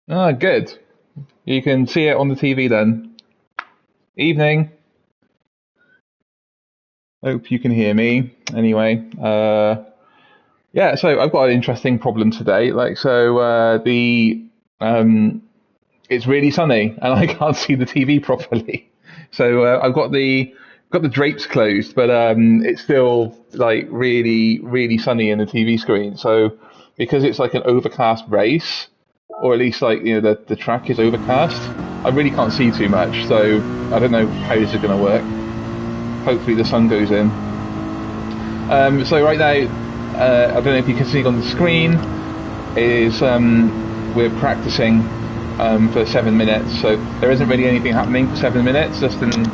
Ah, good. You can see it on the TV then. Evening. Hope you can hear me. Anyway, yeah. So I've got an interesting problem today. Um, it's really sunny and I can't see the TV properly. So I've got the drapes closed, but it's still like really sunny in the TV screen. So because it's like an overcast race, or at least like the track is overcast, I really can't see too much. So I don't know how this is going to work. Hopefully the sun goes in. So right now, I don't know if you can see on the screen, is we're practicing for 7 minutes. So there isn't really anything happening for 7 minutes, just until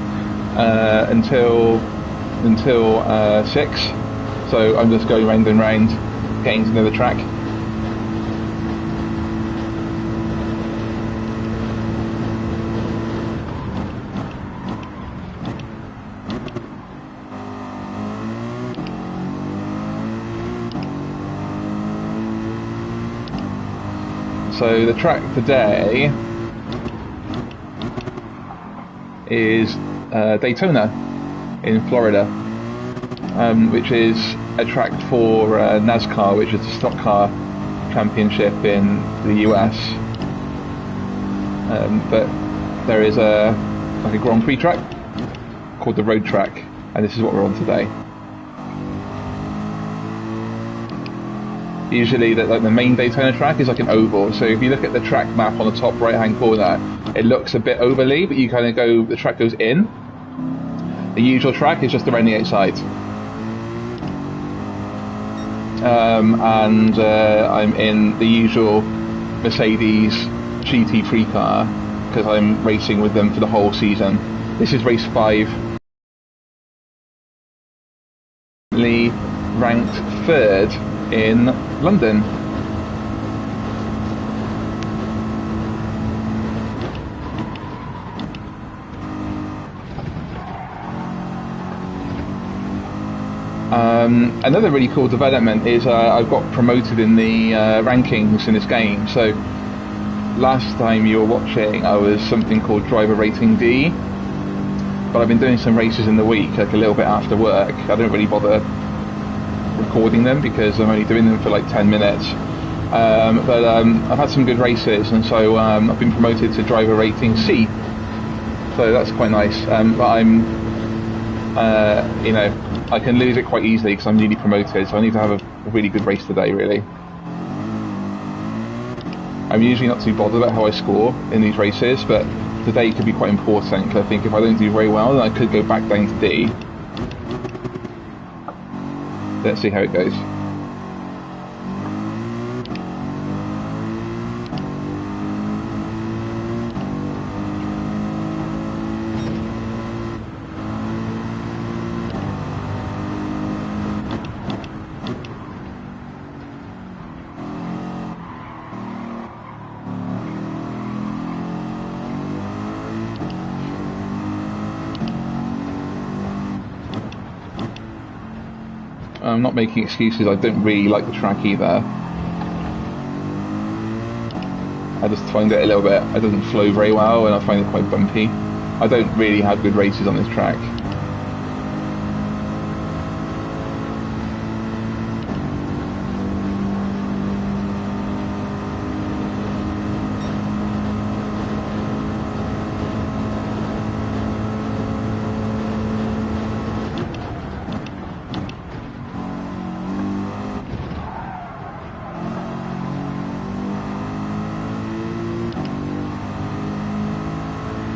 6. So I'm just going round and round, getting to know the track. So the track today is Daytona in Florida, which is a track for NASCAR, which is the stock car championship in the US. But there is a Gr.3 track called the road track, and this is what we're on today. Usually the main Daytona track is like an oval, so if you look at the track map on the top right hand corner, it looks a bit overly, but you kind of go, the track goes in. The usual track is just around the outside. I'm in the usual Mercedes GT3 car, because I'm racing with them for the whole season. This is race 5. Ranked 3rd in London. Another really cool development is I've got promoted in the rankings in this game. So last time you were watching, I was something called driver rating D, but I've been doing some races in the week, like a little bit after work. I don't really bother recording them because I'm only doing them for like 10 minutes. But I've had some good races, and so I've been promoted to driver rating C. So that's quite nice. But I'm, I can lose it quite easily because I'm newly promoted, so I need to have a really good race today, really. I'm usually not too bothered about how I score in these races, but today could be quite important, because I think if I don't do very well, then I could go back down to D. Let's see how it goes. I'm not making excuses, I don't really like the track either. I just find it a little bit, it doesn't flow very well, and I find it quite bumpy. I don't really have good races on this track.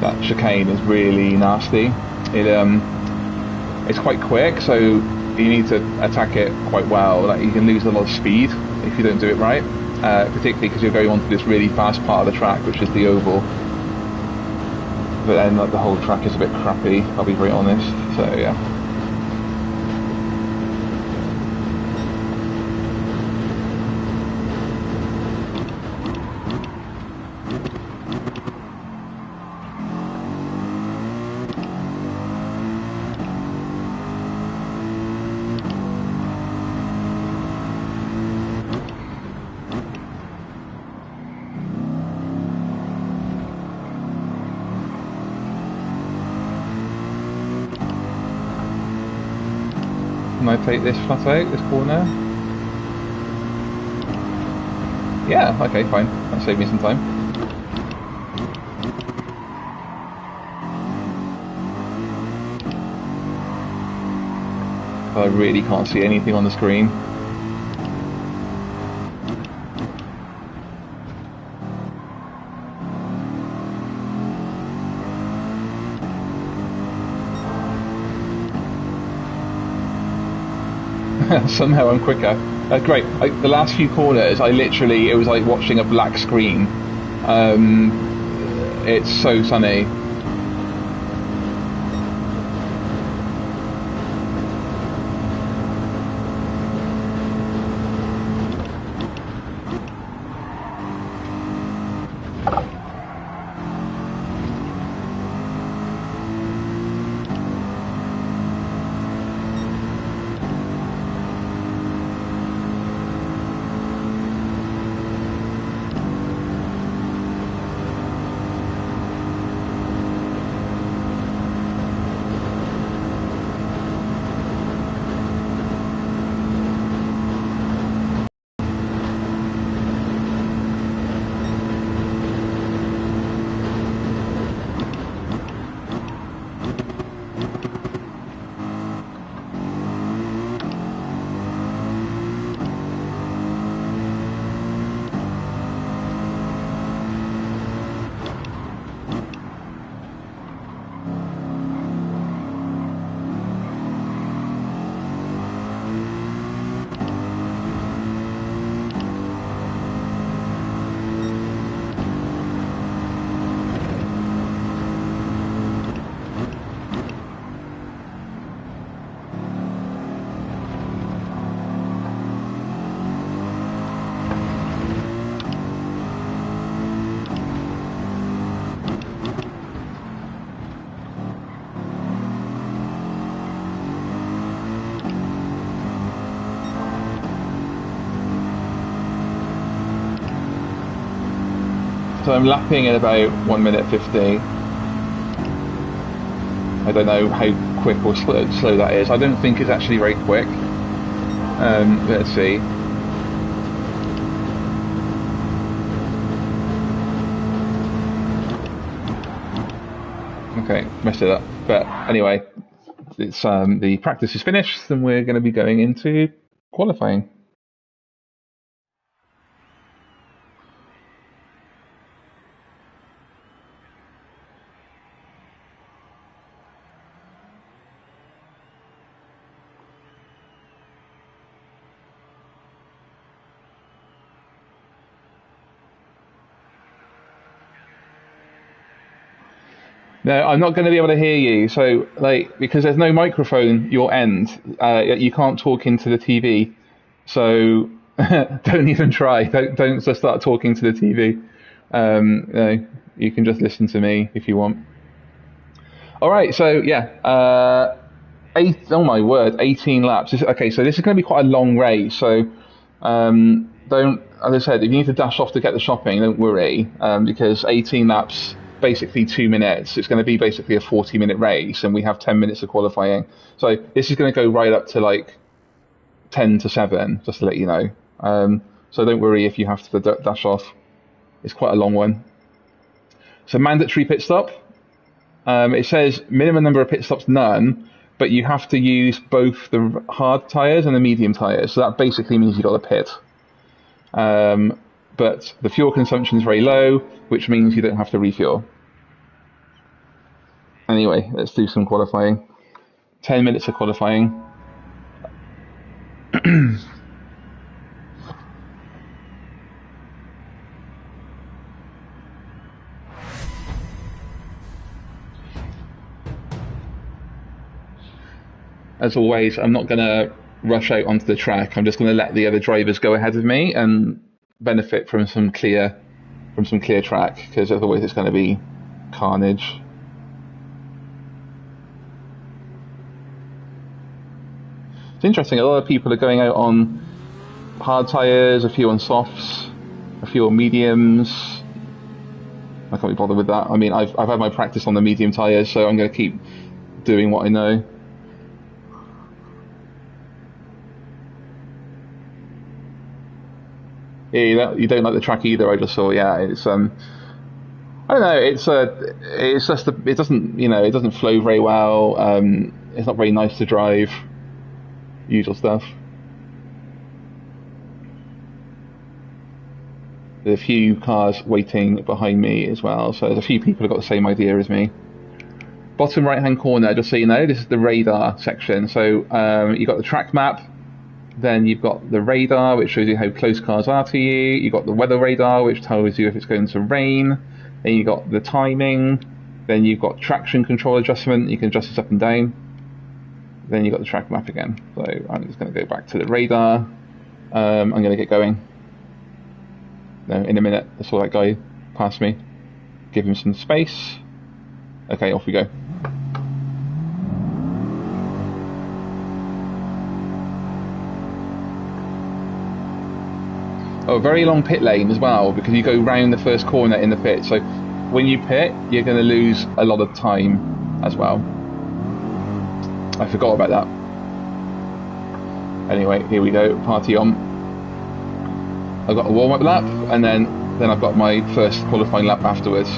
That chicane is really nasty. It's quite quick, so you need to attack it quite well. Like, you can lose a lot of speed if you don't do it right, particularly because you're going onto this really fast part of the track, which is the oval. But then like, the whole track is a bit crappy, I'll be very honest. So yeah. Can I take this flat out, this corner? Yeah, okay, fine. That saved me some time. I really can't see anything on the screen. Somehow I'm quicker. Great. The last few corners, it was like watching a black screen. It's so sunny. So I'm lapping at about 1 minute 50. I don't know how quick or slow that is. I don't think it's actually very quick. Let's see. Okay, messed it up. But anyway, it's the practice is finished, and we're going to be going into qualifying. No, I'm not going to be able to hear you. So, because there's no microphone your end, you can't talk into the TV. So, don't even try. Don't just start talking to the TV. No, you can just listen to me if you want. All right. So yeah, oh my word, 18 laps. Okay, so this is going to be quite a long race. So don't, as I said, if you need to dash off to get the shopping, don't worry, because 18 laps. Basically 2 minutes. It's going to be basically a 40-minute race, and we have 10 minutes of qualifying. So this is going to go right up to like 10 to 7, just to let you know. So don't worry if you have to dash off. It's quite a long one. So mandatory pit stop. It says minimum number of pit stops, none, but you have to use both the hard tyres and the medium tyres. So that basically means you've got to pit. But the fuel consumption is very low, which means you don't have to refuel. Anyway, let's do some qualifying. 10 minutes of qualifying. As always, I'm not going to rush out onto the track. I'm just going to let the other drivers go ahead of me and benefit from some clear track, because otherwise it's going to be carnage. It's interesting, a lot of people are going out on hard tyres, a few on softs, a few on mediums. I can't be bothered with that. I mean, I've had my practice on the medium tyres, so I'm going to keep doing what I know. Yeah, you don't like the track either. I just saw. Yeah, it's I don't know. It's just it doesn't it doesn't flow very well. It's not very nice to drive. Usual stuff. There's a few cars waiting behind me as well, so there's a few people who've got the same idea as me. Bottom right hand corner, just so you know, this is the radar section. So you've got the track map, then you've got the radar, which shows you how close cars are to you. You've got the weather radar, which tells you if it's going to rain. Then you've got the timing. Then you've got traction control adjustment, you can adjust this up and down. Then you've got the track map again. So I'm just going to go back to the radar. I'm going to get going. No, in a minute, I saw that guy pass me. Give him some space. Okay, off we go. Oh, very long pit lane as well, because you go round the first corner in the pit. So when you pit, you're going to lose a lot of time as well. I forgot about that. Anyway, here we go, party on. I've got a warm-up lap, and then I've got my first qualifying lap afterwards.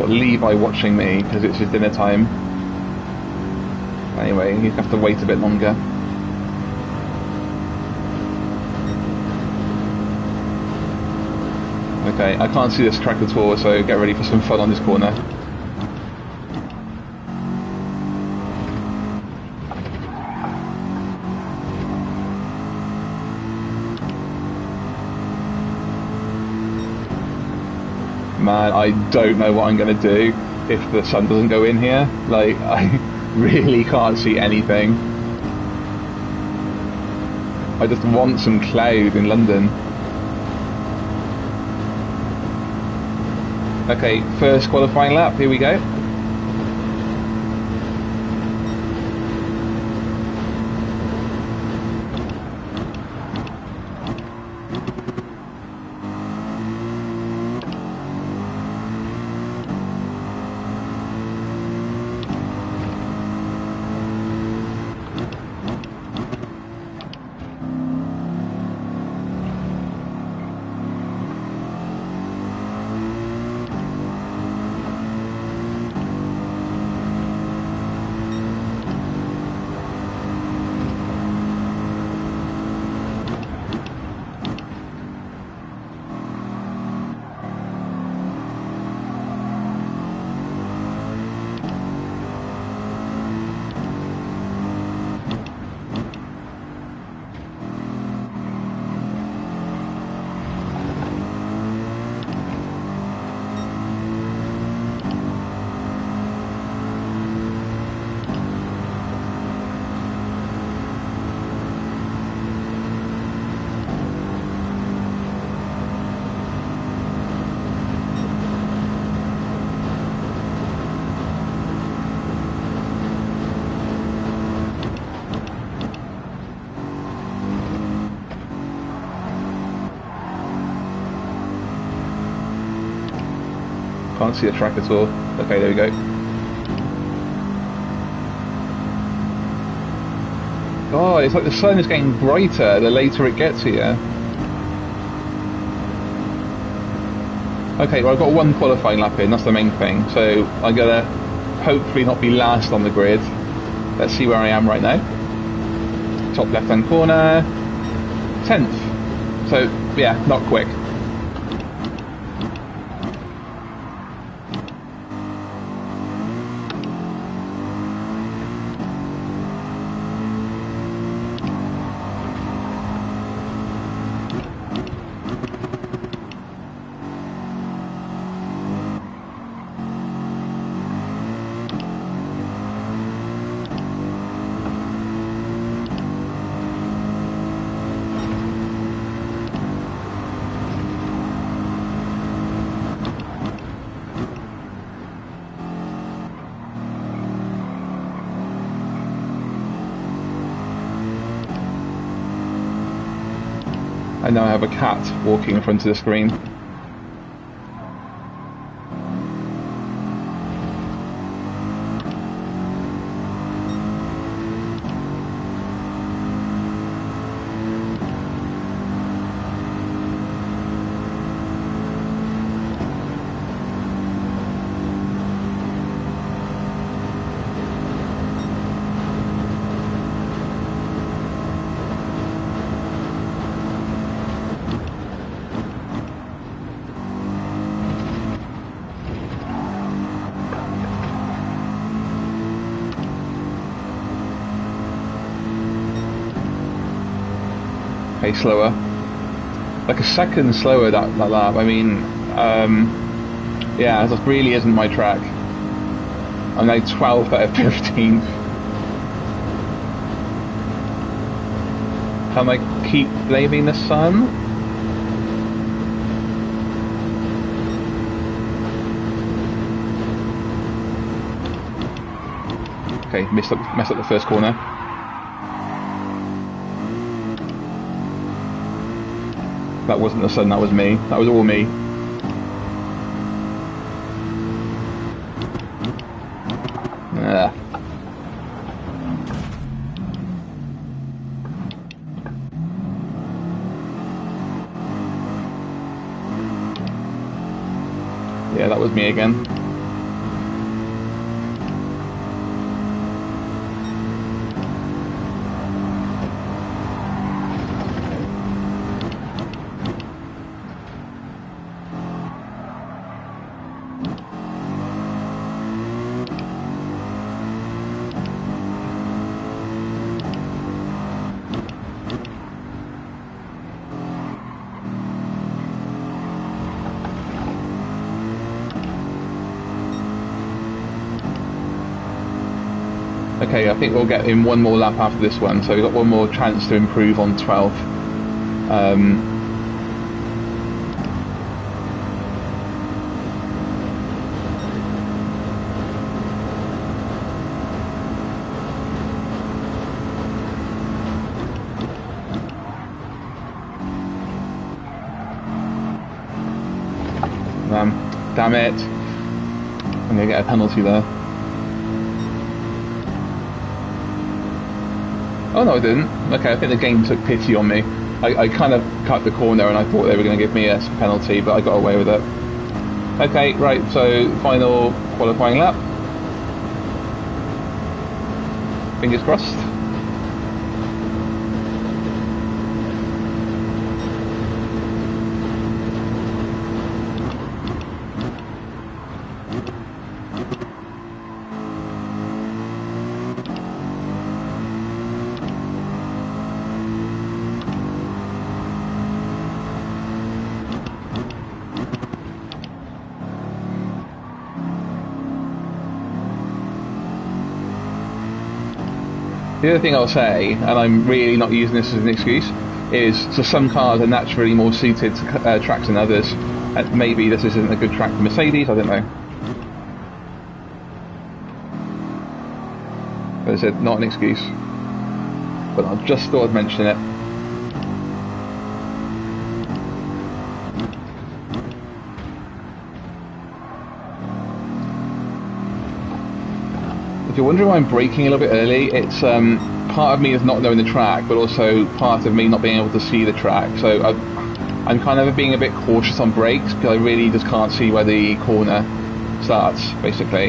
Levi watching me because it's his dinner time. Anyway, you have to wait a bit longer. Okay, I can't see this track at all, so get ready for some fun on this corner. Man, I don't know what I'm going to do if the sun doesn't go in here. Like, I really can't see anything. I just want some cloud in London. Okay, first qualifying lap, here we go. Can't see the track at all. Okay, there we go. Oh, it's like the sun is getting brighter the later it gets here. Okay, well I've got one qualifying lap in, that's the main thing. So I'm gonna hopefully not be last on the grid. Let's see where I am right now. Top left hand corner, 10th. So yeah, not quick. And now I have a cat walking in front of the screen. Slower, like a second slower that lap. I mean, yeah, that really isn't my track. I'm now 12th out of 15th. Can I keep blaming the sun? Okay, messed up the first corner. That wasn't the sun, that was me. That was all me. Yeah. Yeah, that was me again. Okay, I think we'll get in one more lap after this one, so we've got one more chance to improve on 12th. Damn it. I'm going to get a penalty there. Oh no, I didn't. Okay, I think the game took pity on me. I kind of cut the corner and I thought they were going to give me a penalty, but I got away with it. Okay, right, so final qualifying lap. Fingers crossed. The other thing I'll say, and I'm really not using this as an excuse, is so some cars are naturally more suited to tracks than others. And maybe this isn't a good track for Mercedes, I don't know. As I said, not an excuse. But I just thought I'd mention it. If you're wondering why I'm braking a little bit early, it's part of me is not knowing the track, but also part of me not being able to see the track. So I'm kind of being a bit cautious on brakes because I really just can't see where the corner starts, basically.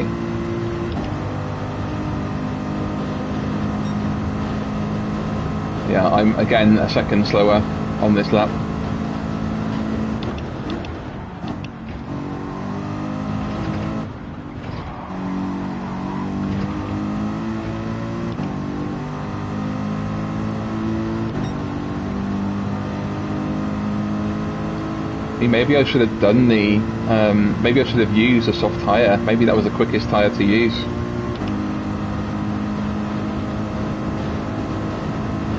Yeah, I'm again a second slower on this lap. Maybe I should have done the, maybe I should have used a soft tyre. Maybe that was the quickest tyre to use.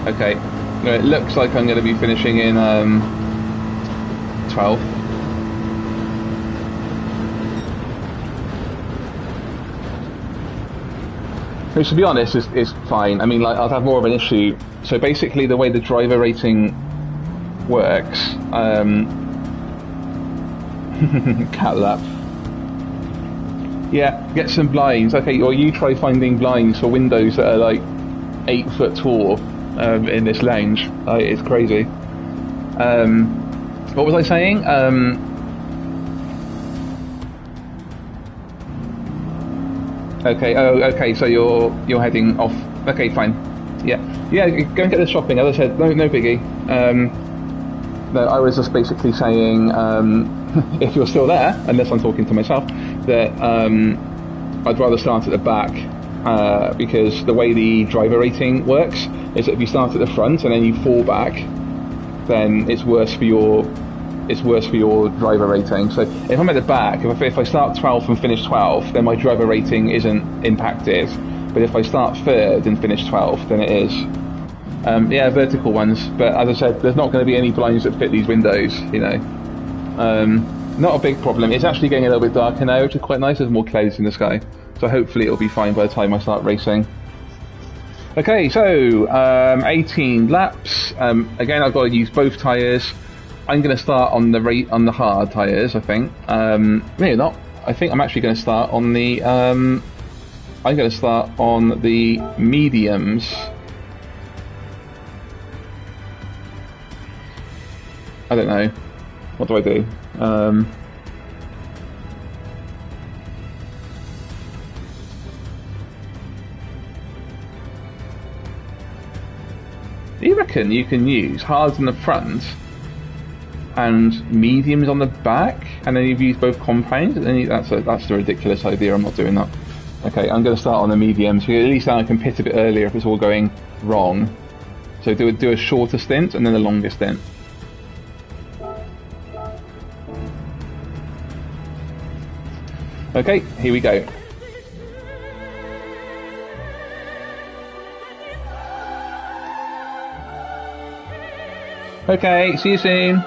Okay, no, it looks like I'm going to be finishing in 12th. Which, to be honest, is fine. I mean, like, I'll have more of an issue. So basically, the way the driver rating works. Cat lap. Yeah, get some blinds. Okay, or you try finding blinds for windows that are like 8 foot tall in this lounge. It's crazy. What was I saying? Okay. Oh, okay. So you're heading off. Okay, fine. Yeah. Go and get the shopping. As I said, no biggie. No, I was just basically saying, if you're still there, unless I'm talking to myself, that I'd rather start at the back because the way the driver rating works is that if you start at the front and then you fall back, then it's worse for your driver rating. So if I'm at the back, if I start 12th and finish 12th, then my driver rating isn't impacted. But if I start 3rd and finish 12th, then it is. Yeah, vertical ones. But as I said, there's not going to be any blinds that fit these windows, you know. Not a big problem. It's actually getting a little bit darker now, which is quite nice. There's more clouds in the sky. So hopefully it'll be fine by the time I start racing. Okay, so 18 laps. Again, I've got to use both tyres. I'm going to start on the hard tyres, I think. Maybe not. I think I'm actually going to start on the mediums. I don't know. What do I do? Do you reckon you can use hards in the front and mediums on the back, and then you've used both compounds? That's a ridiculous idea. I'm not doing that. Okay, I'm going to start on the mediums. So at least now I can pit a bit earlier if it's all going wrong. So do a shorter stint and then a longer stint. Okay, here we go. Okay, see you soon.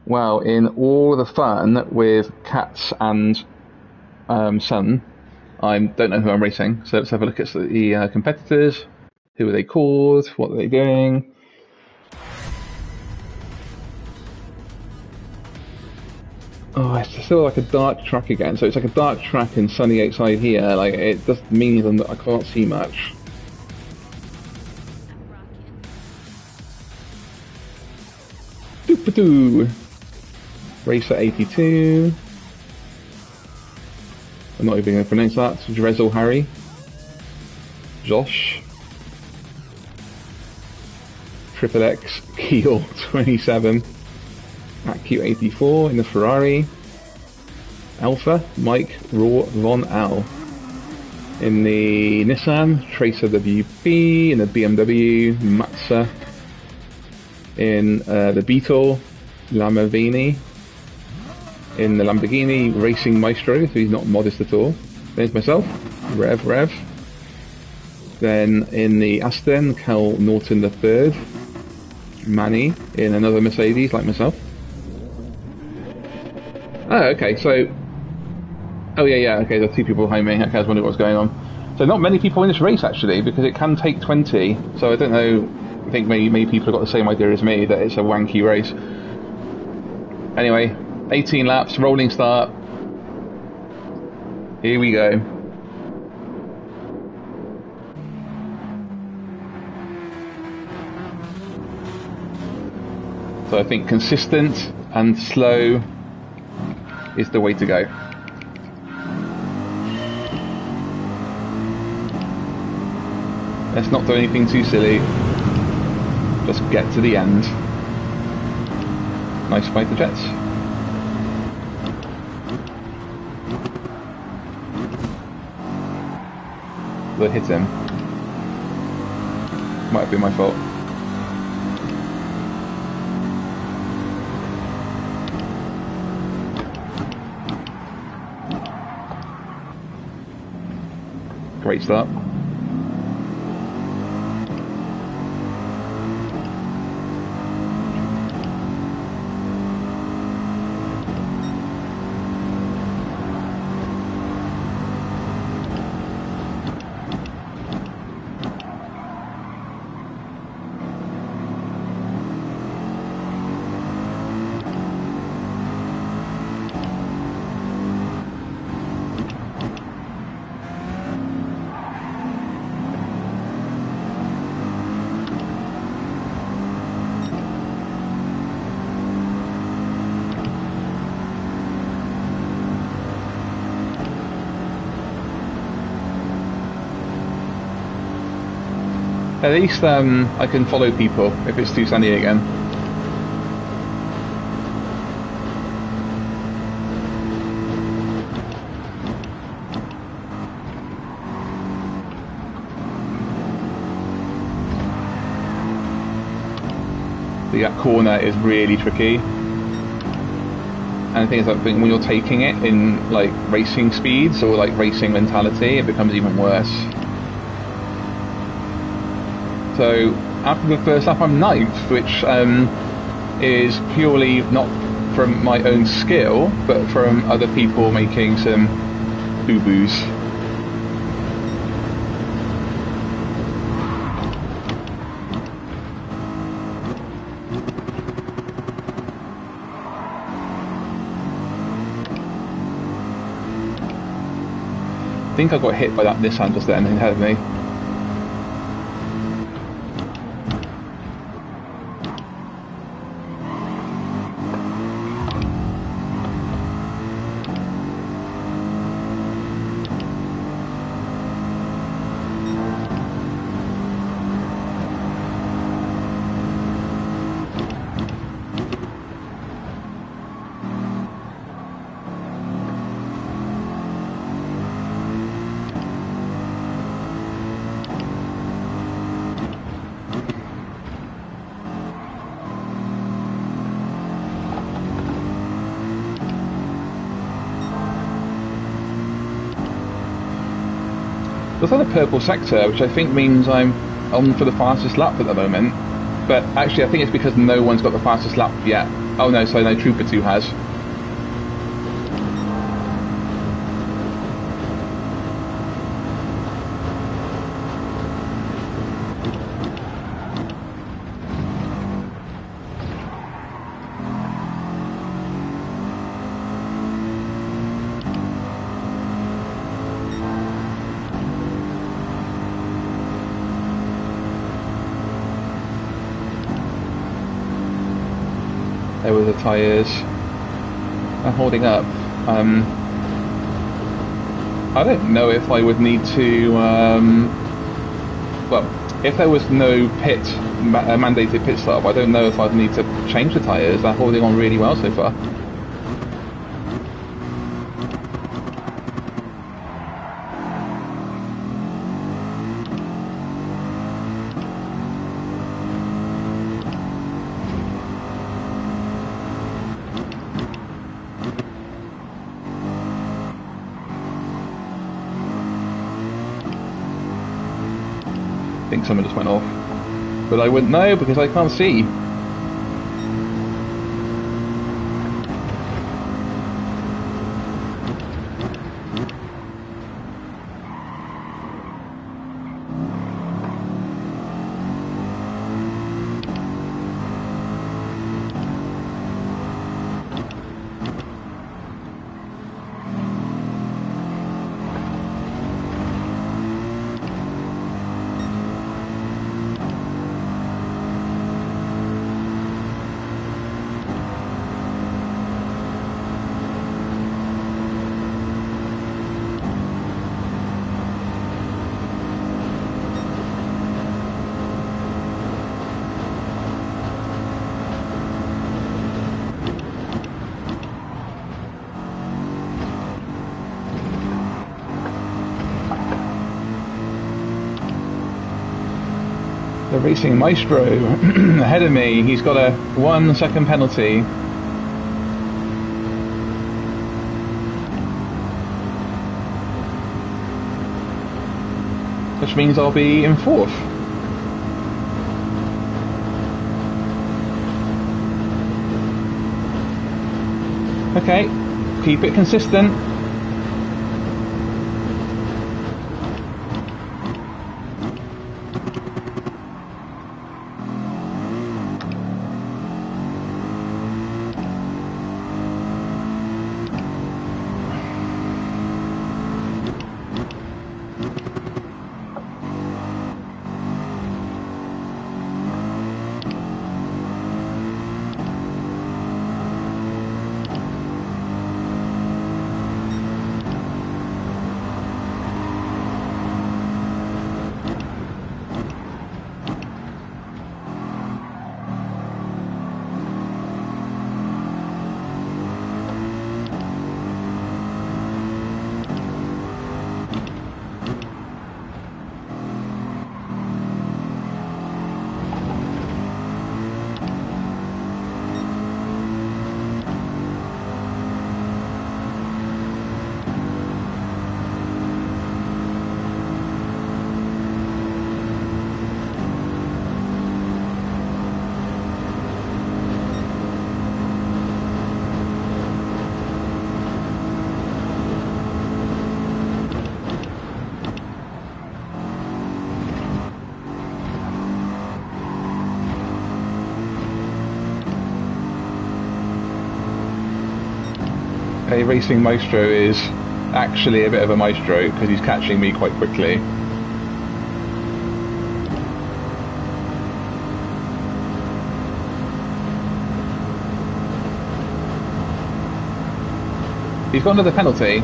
Well, in all the fun with cats and sun, I don't know who I'm racing. So let's have a look at the competitors. Who are they called? What are they doing? Oh, it's still like a dark track again. So it's like a dark track and sunny outside here. Like, it just means I can't see much. Doop-a-doo. Racer 82. I'm not even going to pronounce that. Drezel Harry. Josh. Triple X Keel 27. Q84 in the Ferrari. Alpha Mike Raw Von Al. In the Nissan Tracer WP. In the BMW Matza. In the Beetle Lamborghini. In the Lamborghini Racing Maestro, so he's not modest at all. There's myself, Rev. Then in the Aston, Cal Norton III. Manny in another Mercedes, like myself. Oh, okay, so... Oh, yeah, okay, there's 2 people behind me. Okay, I was wondering what was going on. So not many people in this race, actually, because it can take 20. So I don't know, I think many people have got the same idea as me, that it's a wanky race. Anyway, 18 laps, rolling start. Here we go. So I think consistent and slow is the way to go. Let's not do anything too silly. Just get to the end. Nice fighter jets. that I hit him. Might have been my fault. Great start. At least I can follow people if it's too sunny again. That corner is really tricky. And the thing is, I think when you're taking it in like racing speeds or like racing mentality, it becomes even worse. So after the first lap I'm 9th, which is purely not from my own skill, but from other people making some boo-boos. I think I got hit by that Nissan just then ahead of me. There's on the purple sector, which I think means I'm on for the fastest lap at the moment. But actually, I think it's because no one's got the fastest lap yet. Oh no, so no, Trooper 2 has. There were the tyres. They're holding up. I don't know if I would need to. Well, if there was no mandated pit stop, I don't know if I'd need to change the tyres. They're holding on really well so far. I think someone just went off, but I wouldn't know because I can't see. So Racing Maestro ahead of me, he's got a 1 second penalty. Which means I'll be in 4th. Okay, keep it consistent. Okay, Racing Maestro is actually a bit of a maestro because he's catching me quite quickly. He's got another penalty.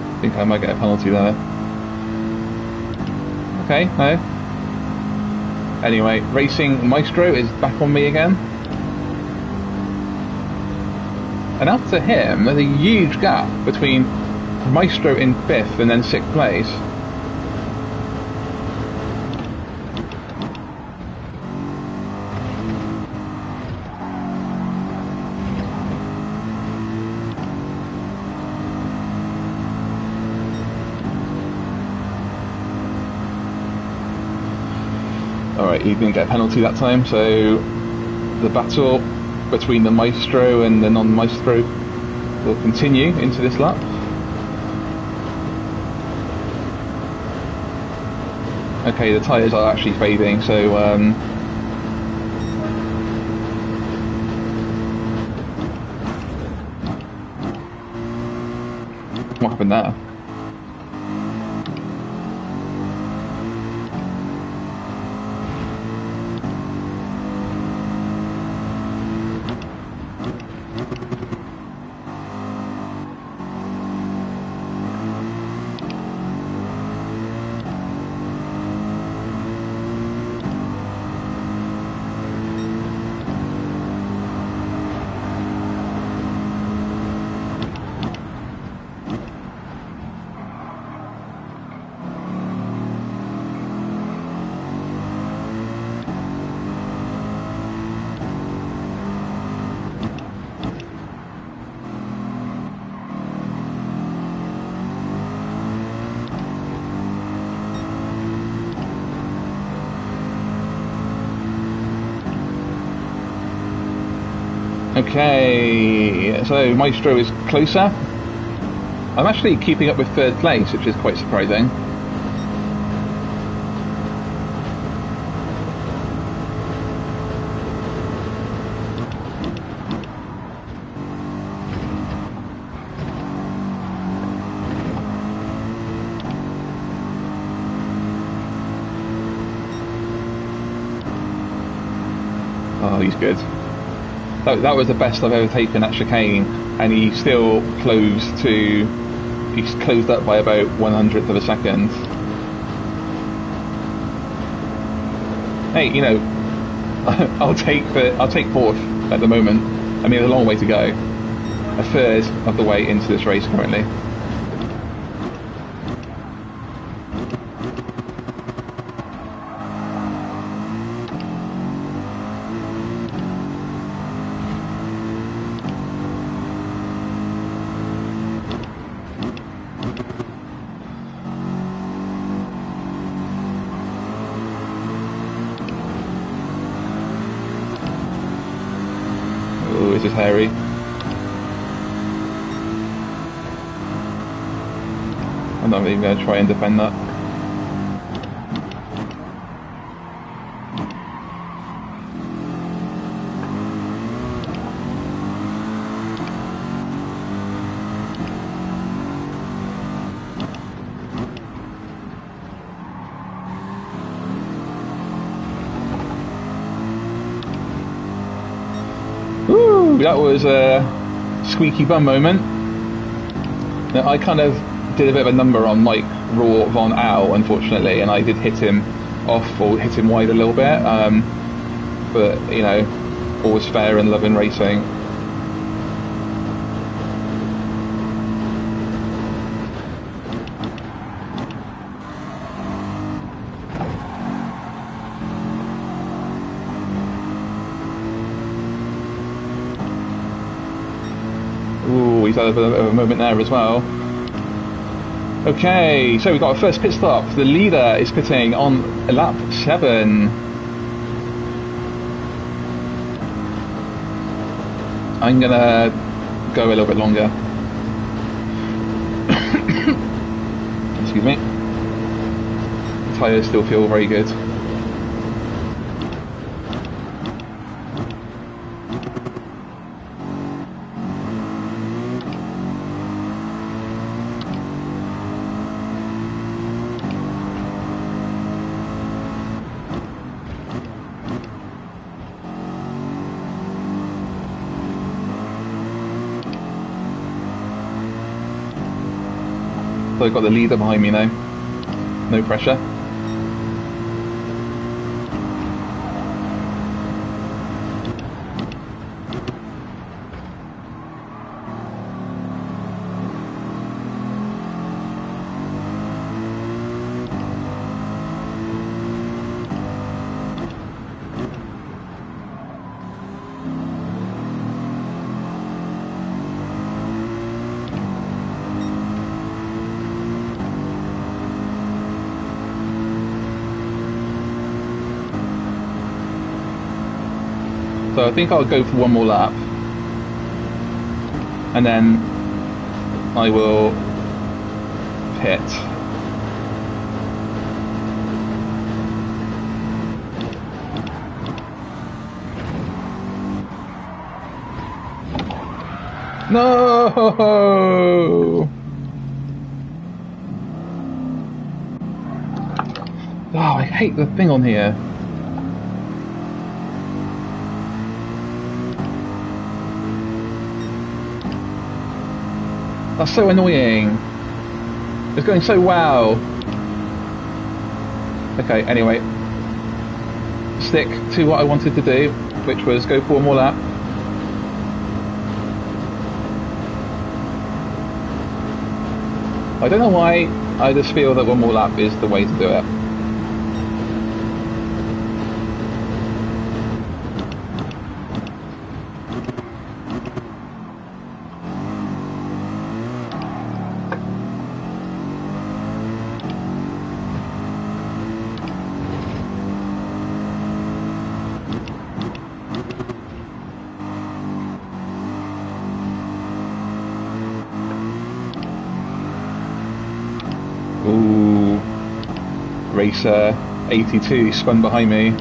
I think I might get a penalty there. Okay, no. Anyway, Racing Maestro is back on me again. And after him, there's a huge gap between Maestro in 5th and then 6th place. Alright, he didn't get a penalty that time, so the battle between the Maestro and the non-Maestro will continue into this lap. Okay, the tyres are actually fading, so what happened there? Okay, so Maestro is closer. I'm actually keeping up with third place, which is quite surprising. Oh, he's good. That was the best I've ever taken at chicane, and he still closed to. He's closed up by about 1/100th of a second. Hey, you know, I'll take fourth at the moment. I mean, there's a long way to go. A third of the way into this race currently. Oh, this is hairy. I'm not even going to try and defend that. Woo! That was a squeaky bum moment. Now, I kind of did a bit of a number on Mike Raw Von Al, unfortunately, and I did hit him off or hit him wide a little bit. But you know, always fair and loving racing. Ooh, he's had a bit of a moment there as well. Okay, so we've got our first pit stop. The leader is pitting on lap 7. I'm gonna go a little bit longer. Excuse me. The tyres still feel very good. So I've got the leader behind me now. No pressure. So I think I'll go for one more lap, and then I will pit. No! Oh, I hate the thing on here. That's so annoying. It's going so well. Okay, anyway. Stick to what I wanted to do, which was go for one more lap. I don't know why, I just feel that one more lap is the way to do it. Racer 82 spun behind me.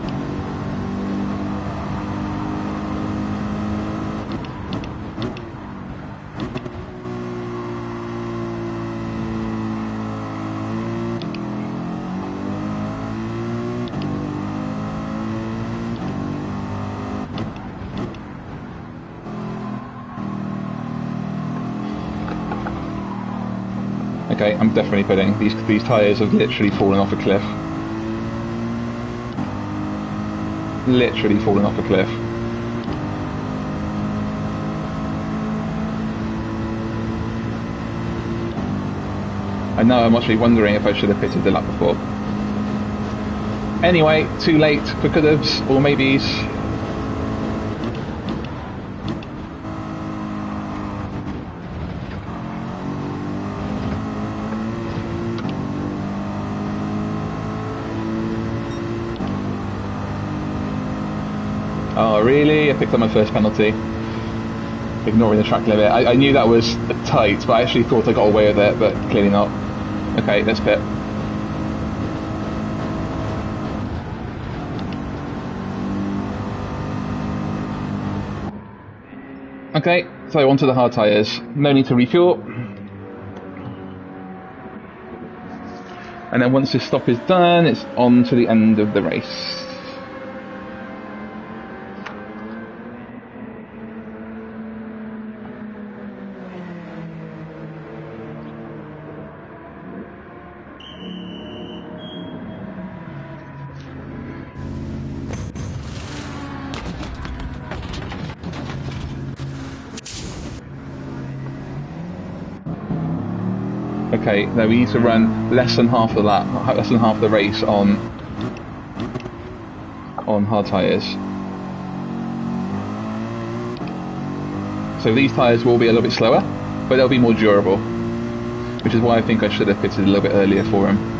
Okay, I'm definitely pitting. These tyres have literally fallen off a cliff. Literally fallen off a cliff. And now I'm actually wondering if I should have pitted the lap before. Anyway, too late for could'ves or maybes. Oh really? I picked up my first penalty. Ignoring the track limit. I knew that was tight, but I actually thought I got away with it, but clearly not. Okay, let's pit. Okay, so onto the hard tyres. No need to refuel. And then once this stop is done, it's on to the end of the race. Okay, now we need to run less than half the lap, less than half the race on hard tyres. So these tyres will be a little bit slower, but they'll be more durable, which is why I think I should have pitted a little bit earlier for them.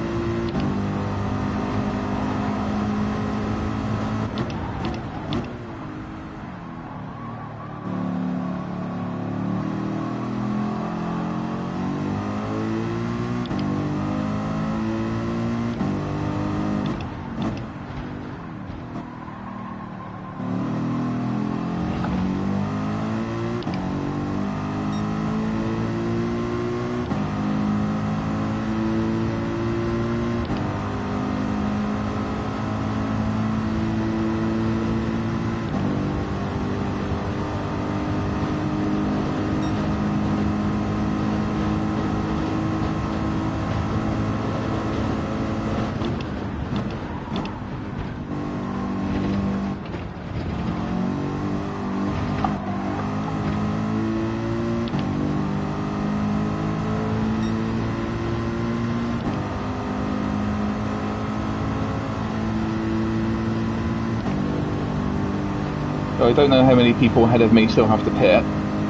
So I don't know how many people ahead of me still have to pit,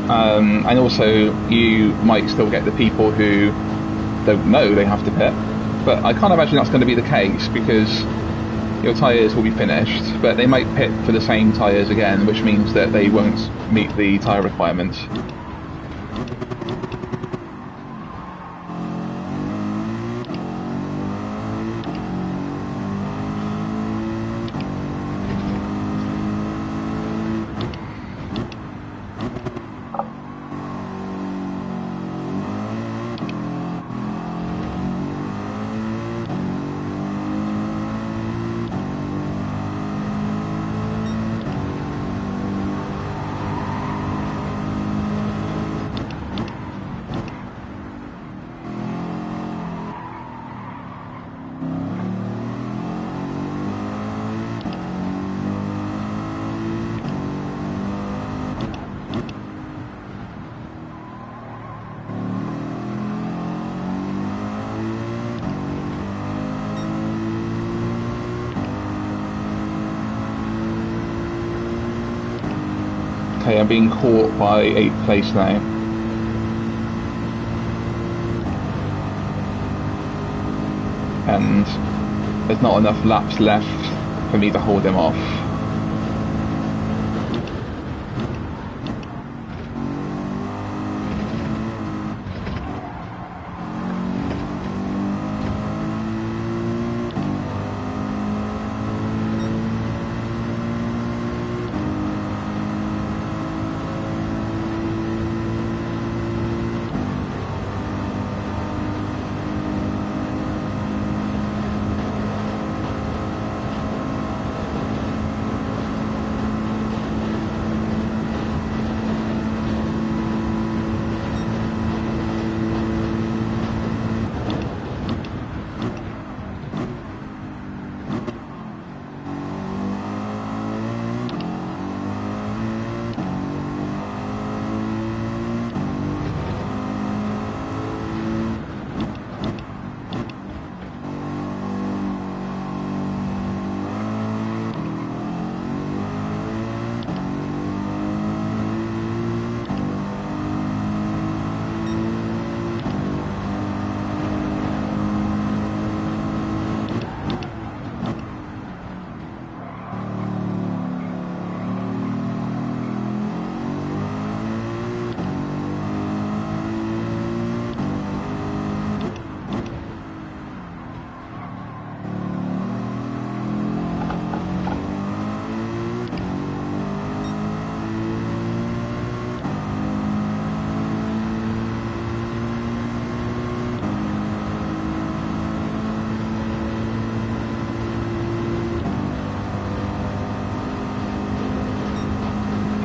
and also you might still get the people who don't know they have to pit, but I can't imagine that's going to be the case because your tyres will be finished, but they might pit for the same tyres again, which means that they won't meet the tyre requirements. Okay, I'm being caught by 8th place now. And there's not enough laps left for me to hold him off.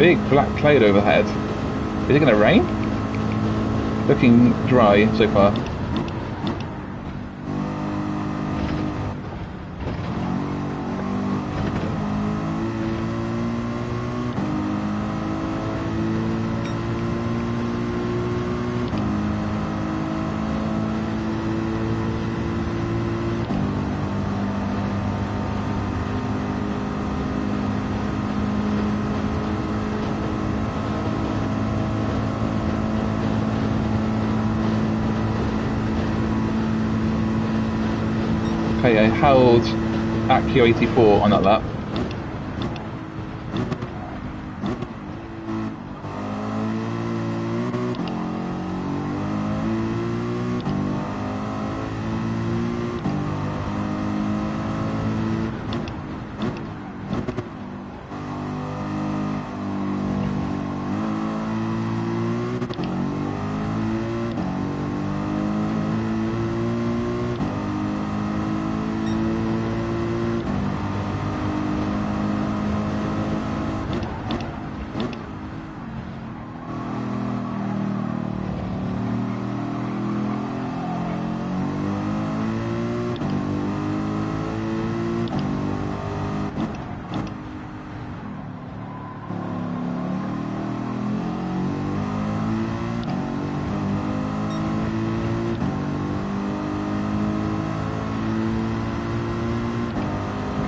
big black cloud overhead. Is it going to rain? Looking dry so far. Okay, I held at Q84 on that lap.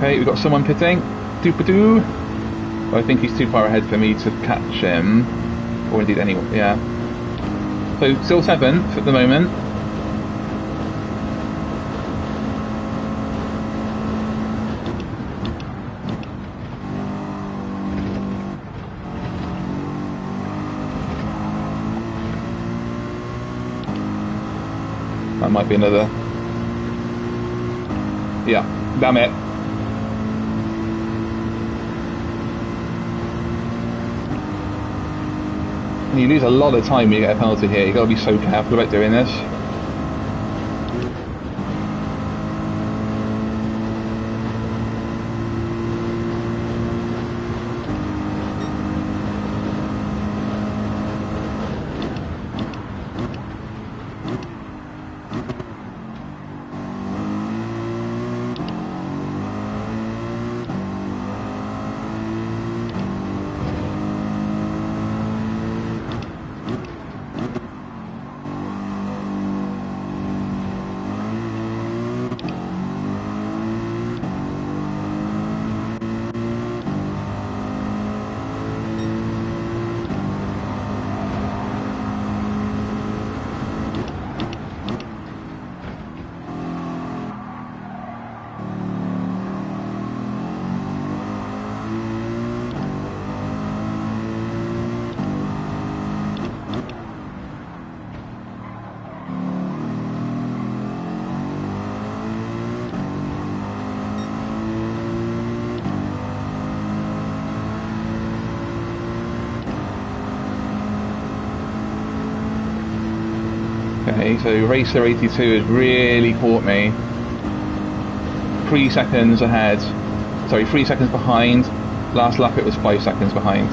Okay, we've got someone pitting. Doo-pa-doo. Well, I think he's too far ahead for me to catch him. Or indeed anyone, yeah. So, still 7th at the moment. That might be another. Yeah, damn it. You lose a lot of time when you get a penalty here. You've got to be so careful about doing this. Okay, so Racer 82 has really caught me. 3 seconds ahead. Sorry, 3 seconds behind. Last lap it was 5 seconds behind.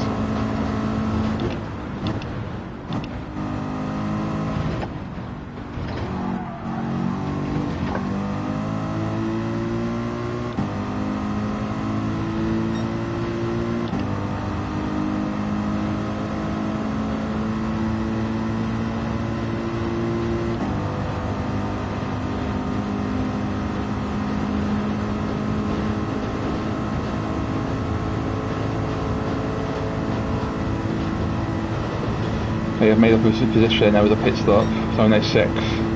Okay, I've made up a position, there was a pit stop, so I'm now 6th.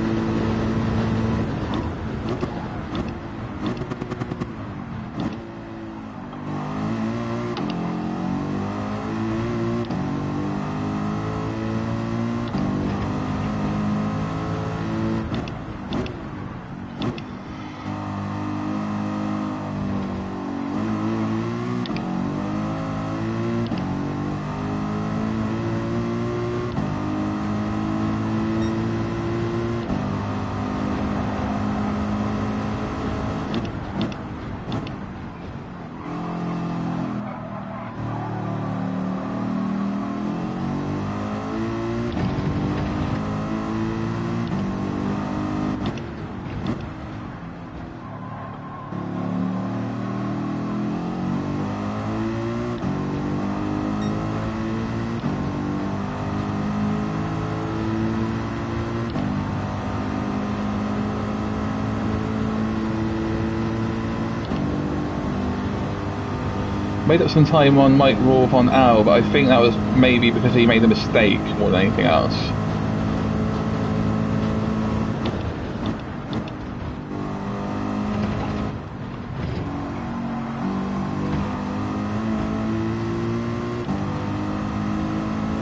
Made up some time on Mike Raw on Al, but I think that was maybe because he made a mistake more than anything else.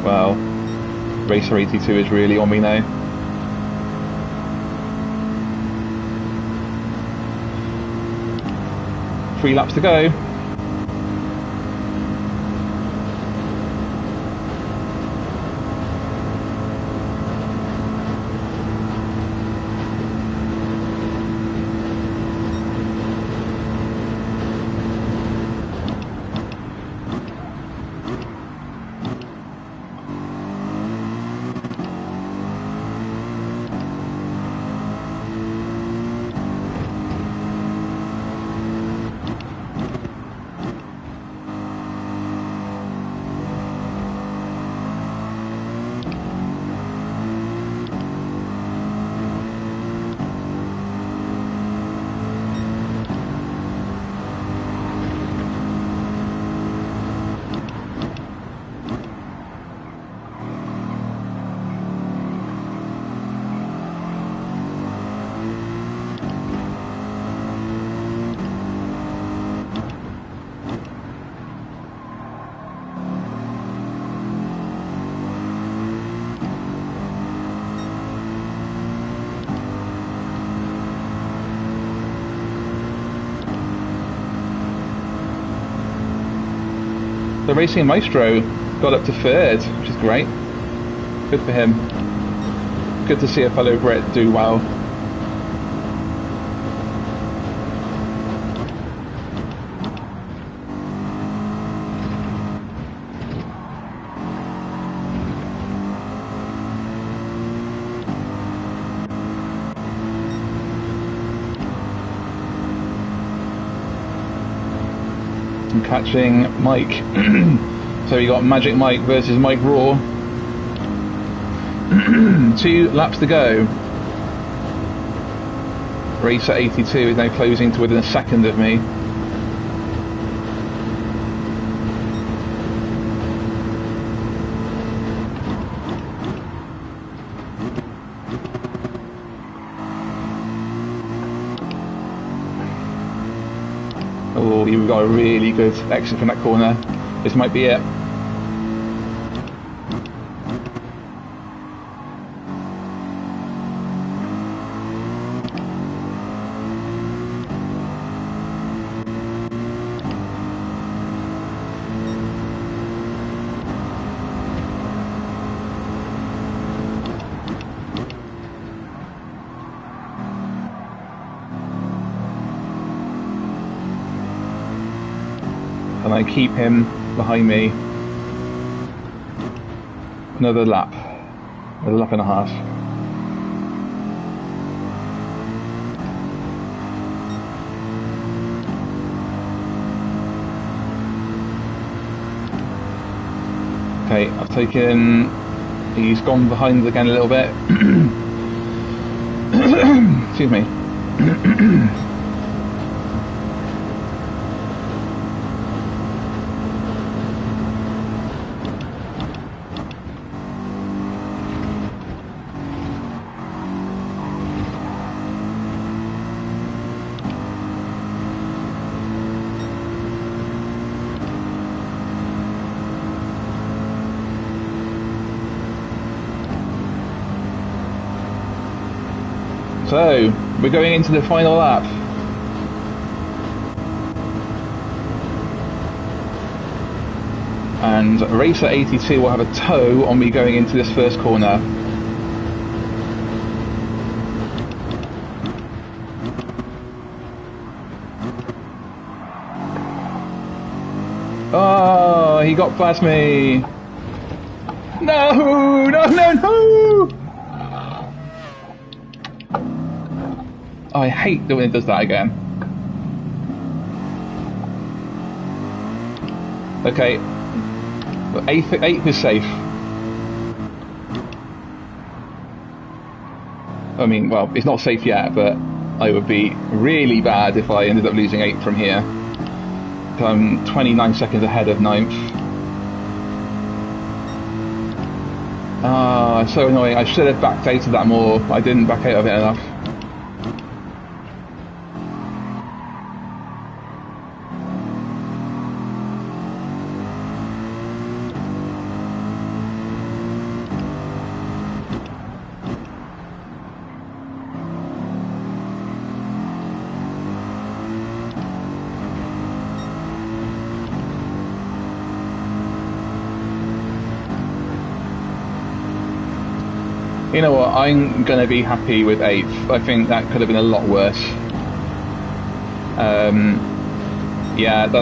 Wow, Racer 82 is really on me now. Three laps to go. The Racing Maestro got up to third, which is great. Good for him. Good to see a fellow Brit do well. I'm catching Mike. So we got Magic Mike versus Mike Raw. 2 laps to go. Racer 82 is now closing to within a second of me. Oh, we've got a really good exit from that corner. This might be it. And I keep him behind me. Another lap and a half. Okay, I've taken, he's gone behind again a little bit. Excuse me. So, we're going into the final lap. And Racer 82 will have a tow on me going into this first corner. Oh, he got past me. No, no, no, no! I hate when it does that again. Okay, but eighth is safe. I mean, well, it's not safe yet, but I would be really bad if I ended up losing 8 from here. I'm 29 seconds ahead of ninth. Ah, so annoying. I should have backed out of that more. I didn't back out of it enough. You know what, I'm going to be happy with 8th. I think that could have been a lot worse. Yeah, the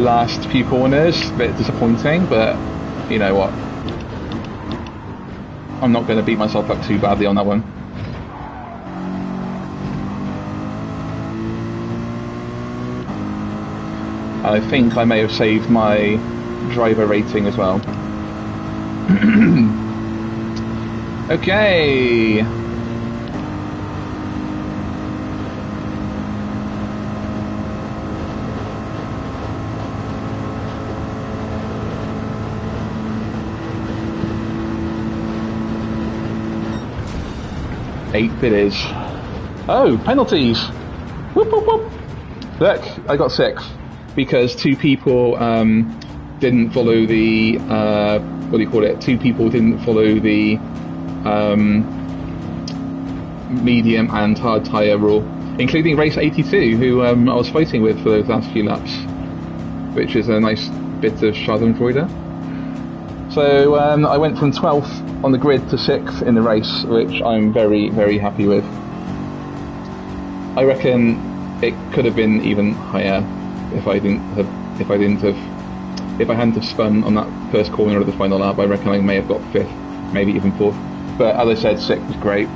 last few corners, a bit disappointing, but you know what, I'm not going to beat myself up too badly on that one. I think I may have saved my driver rating as well. Okay. Eighth it is. Oh, penalties! Whoop whoop whoop! Look, I got 6th because 2 people didn't follow the what do you call it? 2 people didn't follow the medium and hard tyre rule, including race 82, who I was fighting with for those last few laps, which is a nice bit of schadenfreude. So I went from 12th on the grid to 6th in the race, which I'm very, very happy with. I reckon it could have been even higher if I hadn't have spun on that first corner of the final lap. I reckon I may have got 5th, maybe even 4th. But as I said, 6th was great.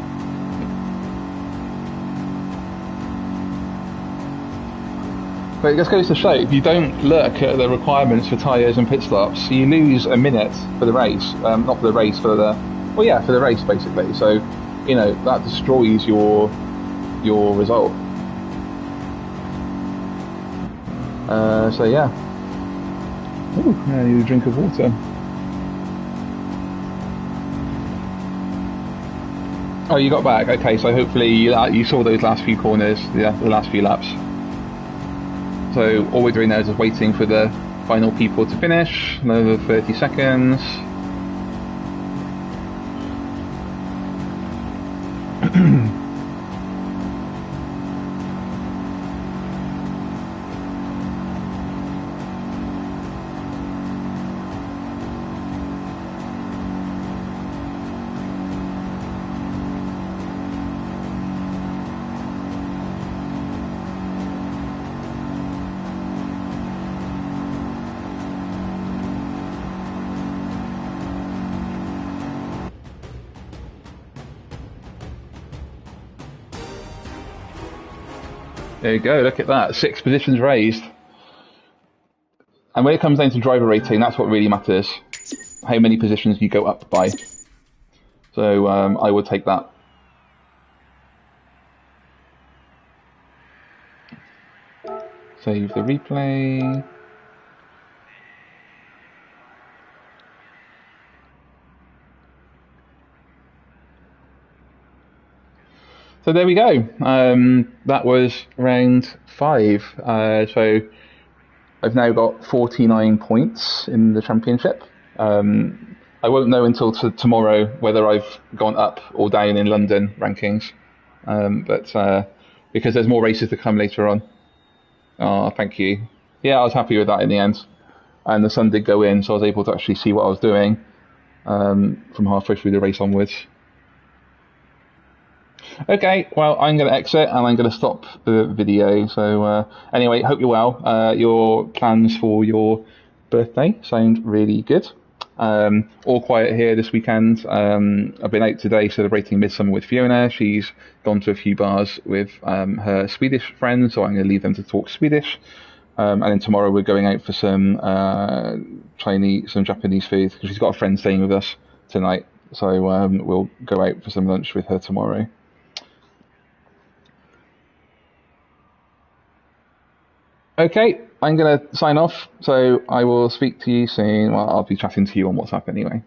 But it just goes to show, if you don't look at the requirements for tyres and pit stops, you lose a minute for the race. Not for the race, for the... Well, yeah, for the race, basically. So, you know, that destroys your result. So, yeah. Ooh, I need a drink of water. Oh, you got back. Okay, so hopefully you saw those last few corners, yeah, the last few laps. So all we're doing now is just waiting for the final people to finish. Another 30 seconds. There you go, look at that, 6 positions raised. And when it comes down to driver rating, that's what really matters. How many positions you go up by. So I would take that. Save the replay. So there we go. That was round 5. So I've now got 49 points in the championship. I won't know until tomorrow whether I've gone up or down in London rankings, but because there's more races to come later on. Oh, thank you. Yeah, I was happy with that in the end. And the sun did go in, so I was able to actually see what I was doing from halfway through the race onwards. Okay, well, I'm going to exit and I'm going to stop the video. So anyway, hope you're well. Your plans for your birthday sound really good. All quiet here this weekend. I've been out today celebrating Midsummer with Fiona. She's gone to a few bars with her Swedish friends, so I'm going to leave them to talk Swedish. And then tomorrow we're going out for some Japanese food, because she's got a friend staying with us tonight. So we'll go out for some lunch with her tomorrow. Okay, I'm going to sign off. So I will speak to you soon. Well, I'll be chatting to you on WhatsApp anyway.